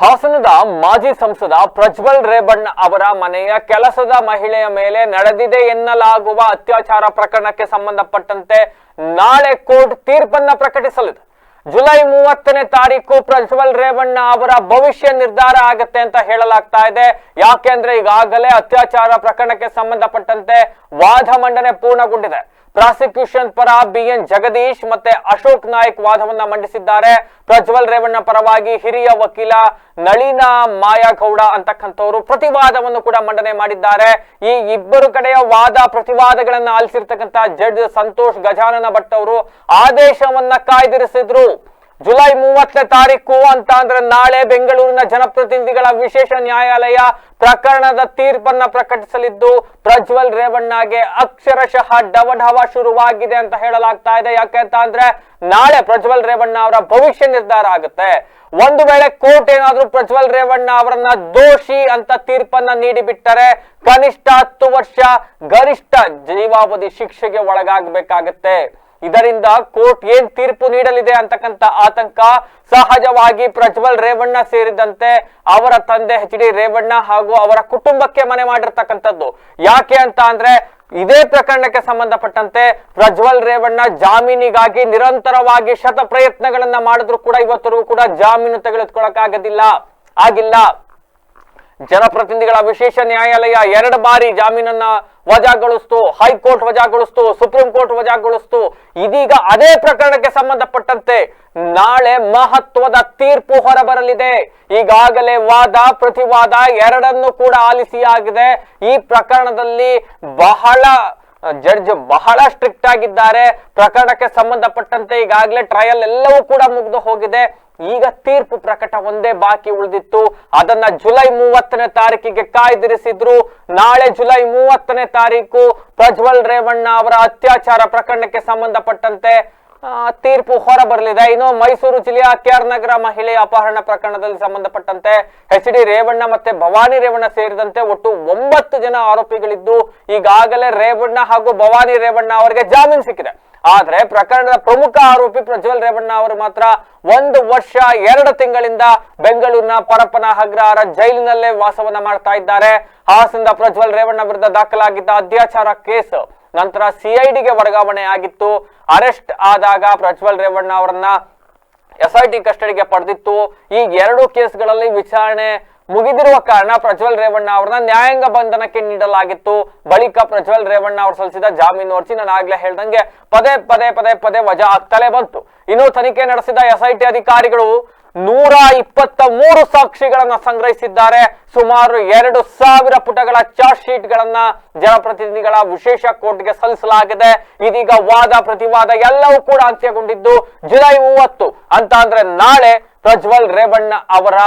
ಹಾಸನದ ಮಾಜಿ ಸಂಸದ ಪ್ರಜ್ವಲ್ ರೇವಣ್ಣ ಅವರ ಮನೆಯ ಕೆಲಸದ ಮಹಿಳೆಯ ಮೇಲೆ ನಡೆದಿದೆ ಎನ್ನಲಾಗುವ ಅತ್ಯಾಚಾರ ಪ್ರಕರಣಕ್ಕೆ ಸಂಬಂಧಪಟ್ಟಂತೆ ನಾಳೆ ಕೋರ್ಟ್ ತೀರ್ಪನ್ನ ಪ್ರಕಟಿಸಲಿದೆ. ಜುಲೈ 30ನೇ ತಾರೀಕು ಪ್ರಜ್ವಲ್ ರೇವಣ್ಣ ಅವರ ಭವಿಷ್ಯ ನಿರ್ಧಾರ ಆಗುತ್ತೆ ಅಂತ ಹೇಳಲಾಗ್ತಾ ಇದೆ. ಯಾಕೆಂದ್ರೆ ಈಗಾಗಲೇ ಅತ್ಯಾಚಾರ ಪ್ರಕರಣಕ್ಕೆ ಸಂಬಂಧಪಟ್ಟಂತೆ ವಾದ ಮಂಡನೆ ಪೂರ್ಣಗೊಂಡಿದೆ. ಪ್ರಾಸಿಕ್ಯೂಷನ್ ಪರ ಬಿಎನ್ ಜಗದೀಶ್ ಮತ್ತೆ ಅಶೋಕ್ ನಾಯ್ಕ್ ವಾದವನ್ನ ಮಂಡಿಸಿದ್ದಾರೆ. ಪ್ರಜ್ವಲ್ ರೇವಣ್ಣ ಪರವಾಗಿ ಹಿರಿಯ ವಕೀಲ ನಳಿನಾ ಮಾಯಾಗೌಡ ಅಂತಕ್ಕಂಥವರು ಪ್ರತಿವಾದವನ್ನು ಕೂಡ ಮಂಡನೆ ಮಾಡಿದ್ದಾರೆ. ಈ ಇಬ್ಬರು ಕಡೆಯ ವಾದ ಪ್ರತಿವಾದಗಳನ್ನ ಆಲಿಸಿರ್ತಕ್ಕಂಥ ಜಡ್ಜ್ ಸಂತೋಷ್ ಗಜಾನನ ಭಟ್ ಅವರು ಆದೇಶವನ್ನ ಕಾಯ್ದಿರಿಸಿದ್ರು. ಜುಲೈ 30ನೇ ತಾರೀಕು ಅಂತ ಅಂದ್ರೆ ನಾಳೆ ಬೆಂಗಳೂರಿನ ಜನಪ್ರತಿನಿಧಿಗಳ ವಿಶೇಷ ನ್ಯಾಯಾಲಯ ಪ್ರಕರಣದ ತೀರ್ಪನ್ನ ಪ್ರಕಟಿಸಲಿದ್ದು, ಪ್ರಜ್ವಲ್ ರೇವಣ್ಣಗೆ ಅಕ್ಷರಶಃ ಡವಢವ ಶುರುವಾಗಿದೆ ಅಂತ ಹೇಳಲಾಗ್ತಾ ಇದೆ. ಯಾಕೆಂತ ಅಂದ್ರೆ ನಾಳೆ ಪ್ರಜ್ವಲ್ ರೇವಣ್ಣ ಅವರ ಭವಿಷ್ಯ ನಿರ್ಧಾರ ಆಗುತ್ತೆ. ಒಂದು ವೇಳೆ ಕೋರ್ಟ್ ಏನಾದ್ರೂ ಪ್ರಜ್ವಲ್ ರೇವಣ್ಣ ಅವರನ್ನ ದೋಷಿ ಅಂತ ತೀರ್ಪನ್ನ ನೀಡಿಬಿಟ್ಟರೆ ಕನಿಷ್ಠ 10 ವರ್ಷ ಗರಿಷ್ಠ ಜೀವಾವಧಿ ಶಿಕ್ಷೆಗೆ ಒಳಗಾಗಬೇಕಾಗತ್ತೆ. ಇದರಿಂದ ಕೋರ್ಟ್ ಏನ್ ತೀರ್ಪು ನೀಡಲಿದೆ ಅಂತಕ್ಕಂಥ ಆತಂಕ ಸಹಜವಾಗಿ ಪ್ರಜ್ವಲ್ ರೇವಣ್ಣ ಸೇರಿದಂತೆ ಅವರ ತಂದೆ ಎಚ್.ಡಿ. ರೇವಣ್ಣ ಹಾಗೂ ಅವರ ಕುಟುಂಬಕ್ಕೆ ಮನೆ ಮಾಡಿರ್ತಕ್ಕಂಥದ್ದು. ಯಾಕೆ ಅಂತ ಅಂದ್ರೆ ಇದೇ ಪ್ರಕರಣಕ್ಕೆ ಸಂಬಂಧಪಟ್ಟಂತೆ ಪ್ರಜ್ವಲ್ ರೇವಣ್ಣ ಜಾಮೀನಿಗಾಗಿ ನಿರಂತರವಾಗಿ ಶತ ಪ್ರಯತ್ನಗಳನ್ನ ಮಾಡಿದ್ರು ಕೂಡ ಇವತ್ತರೆಗೂ ಕೂಡ ಜಾಮೀನು ಆಗಿಲ್ಲ. ಜನಪ್ರತಿನಿಧಿಗಳ ವಿಶೇಷ ನ್ಯಾಯಾಲಯ 2 ಬಾರಿ ಜಾಮೀನನ್ನ ವಜಾಗೊಳಿಸ್ತು, ಹೈಕೋರ್ಟ್ ವಜಾಗೊಳಿಸ್ತು, ಸುಪ್ರೀಂ ಕೋರ್ಟ್ ವಜಾಗೊಳಿಸ್ತು. ಇದೀಗ ಅದೇ ಪ್ರಕರಣಕ್ಕೆ ಸಂಬಂಧಪಟ್ಟಂತೆ ನಾಳೆ ಮಹತ್ವದ ತೀರ್ಪು ಹೊರಬರಲಿದೆ. ಈಗಾಗಲೇ ವಾದ ಪ್ರತಿವಾದ ಎರಡನ್ನೂ ಕೂಡ ಆಲಿಸಿಯಾಗಿದೆ. ಈ ಪ್ರಕರಣದಲ್ಲಿ ಜಡ್ಜ್ ಬಹಳ ಸ್ಟ್ರಿಕ್ಟ್ ಆಗಿದ್ದಾರೆ. ಪ್ರಕರಣಕ್ಕೆ ಸಂಬಂಧಪಟ್ಟಂತೆ ಈಗಾಗಲೇ ಟ್ರಯಲ್ ಎಲ್ಲವೂ ಕೂಡ ಮುಗಿದು ಹೋಗಿದೆ. ಈಗ ತೀರ್ಪು ಪ್ರಕಟ ಒಂದೇ ಬಾಕಿ ಉಳಿದಿತ್ತು. ಅದನ್ನ ಜುಲೈ 30ನೇ ತಾರೀಕಿಗೆ ಕಾಯ್ದಿರಿಸಿದ್ರು. ನಾಳೆ ಜುಲೈ 30ನೇ ತಾರೀಕು ಪ್ರಜ್ವಲ್ ರೇವಣ್ಣ ಅವರ ಅತ್ಯಾಚಾರ ಪ್ರಕರಣಕ್ಕೆ ಸಂಬಂಧಪಟ್ಟಂತೆ ತೀರ್ಪು ಹೊರಬರಲಿದೆ. ಇನ್ನು ಮೈಸೂರು ಜಿಲ್ಲೆಯ ಕೆಆರ್ ನಗರ ಮಹಿಳೆಯ ಅಪಹರಣ ಪ್ರಕರಣದಲ್ಲಿ ಸಂಬಂಧಪಟ್ಟಂತೆ ಎಚ್.ಡಿ. ರೇವಣ್ಣ ಮತ್ತೆ ಭವಾನಿ ರೇವಣ್ಣ ಸೇರಿದಂತೆ ಒಟ್ಟು 9 ಜನ ಆರೋಪಿಗಳಿದ್ದು ಈಗಾಗಲೇ ರೇವಣ್ಣ ಹಾಗೂ ಭವಾನಿ ರೇವಣ್ಣ ಅವರಿಗೆ ಜಾಮೀನು ಸಿಕ್ಕಿದೆ. ಆದ್ರೆ ಪ್ರಕರಣದ ಪ್ರಮುಖ ಆರೋಪಿ ಪ್ರಜ್ವಲ್ ರೇವಣ್ಣ ಅವರು ಮಾತ್ರ 1 ವರ್ಷ 2 ತಿಂಗಳಿಂದ ಬೆಂಗಳೂರಿನ ಪರಪ್ಪನ ಅಗ್ರಹಾರ ಜೈಲಿನಲ್ಲೇ ವಾಸವನ್ನ ಮಾಡ್ತಾ ಇದ್ದಾರೆ. ಹಾಸನದ ಪ್ರಜ್ವಲ್ ರೇವಣ್ಣ ವಿರುದ್ಧ ದಾಖಲಾಗಿದ್ದ ಅತ್ಯಾಚಾರ ಕೇಸ್ ನಂತರ ಸಿಐಡಿಗೆ ವರ್ಗಾವಣೆ ಆಗಿತ್ತು. ಅರೆಸ್ಟ್ ಆದಾಗ ಪ್ರಜ್ವಲ್ ರೇವಣ್ಣ ಅವರನ್ನ SIT ಕಸ್ಟಡಿಗೆ ಪಡೆದಿತ್ತು. ಈ 2 ಕೇಸ್ಗಳಲ್ಲಿ ವಿಚಾರಣೆ ಮುಗಿದಿರುವ ಕಾರಣ ಪ್ರಜ್ವಲ್ ರೇವಣ್ಣ ಅವರನ್ನ ನ್ಯಾಯಾಂಗ ಬಂಧನಕ್ಕೆ ನೀಡಲಾಗಿತ್ತು. ಬಳಿಕ ಪ್ರಜ್ವಲ್ ರೇವಣ್ಣ ಅವರು ಸಲ್ಲಿಸಿದ ಜಾಮೀನು ಅರ್ಜಿ ನಾನು ಆಗ್ಲೇ ಹೇಳ್ದಂಗೆ ಪದೇ ವಜಾ ಆಗ್ತಲೇ ಬಂತು. ಇನ್ನು ತನಿಖೆ ನಡೆಸಿದ SIT ಅಧಿಕಾರಿಗಳು 123 ಸಾಕ್ಷಿಗಳನ್ನ ಸಂಗ್ರಹಿಸಿದ್ದಾರೆ. ಸುಮಾರು 2000 ಪುಟಗಳ ಚಾರ್ಜ್ ಶೀಟ್ ಗಳನ್ನ ಜನಪ್ರತಿನಿಧಿಗಳ ವಿಶೇಷ ಕೋರ್ಟ್ಗೆ ಸಲ್ಲಿಸಲಾಗಿದೆ. ಇದೀಗ ವಾದ ಪ್ರತಿವಾದ ಎಲ್ಲವೂ ಕೂಡ ಅಂತ್ಯಗೊಂಡಿದ್ದು ಜುಲೈ 30 ಅಂತ ಅಂದ್ರೆ ನಾಳೆ ಪ್ರಜ್ವಲ್ ರೇವಣ್ಣ ಅವರ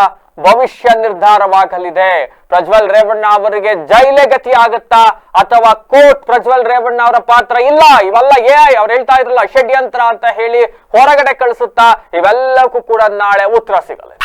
ಭವಿಷ್ಯ ನಿರ್ಧಾರವಾಗಲಿದೆ. ಪ್ರಜ್ವಲ್ ರೇವಣ್ಣ ಅವರಿಗೆ ಜೈಲೇ ಗತಿ ಆಗುತ್ತಾ ಅಥವಾ ಕೋರ್ಟ್ ಪ್ರಜ್ವಲ್ ರೇವಣ್ಣ ಅವರ ಪಾತ್ರ ಇಲ್ಲ, ಇವೆಲ್ಲ ಅವ್ರು ಹೇಳ್ತಾ ಇದ್ರಲ್ಲ ಷಡ್ಯಂತ್ರ ಅಂತ ಹೇಳಿ ಹೊರಗಡೆ ಕಳಿಸುತ್ತಾ, ಇವೆಲ್ಲಕ್ಕೂ ಕೂಡ ನಾಳೆ ಉತ್ತರ ಸಿಗಲಿದೆ.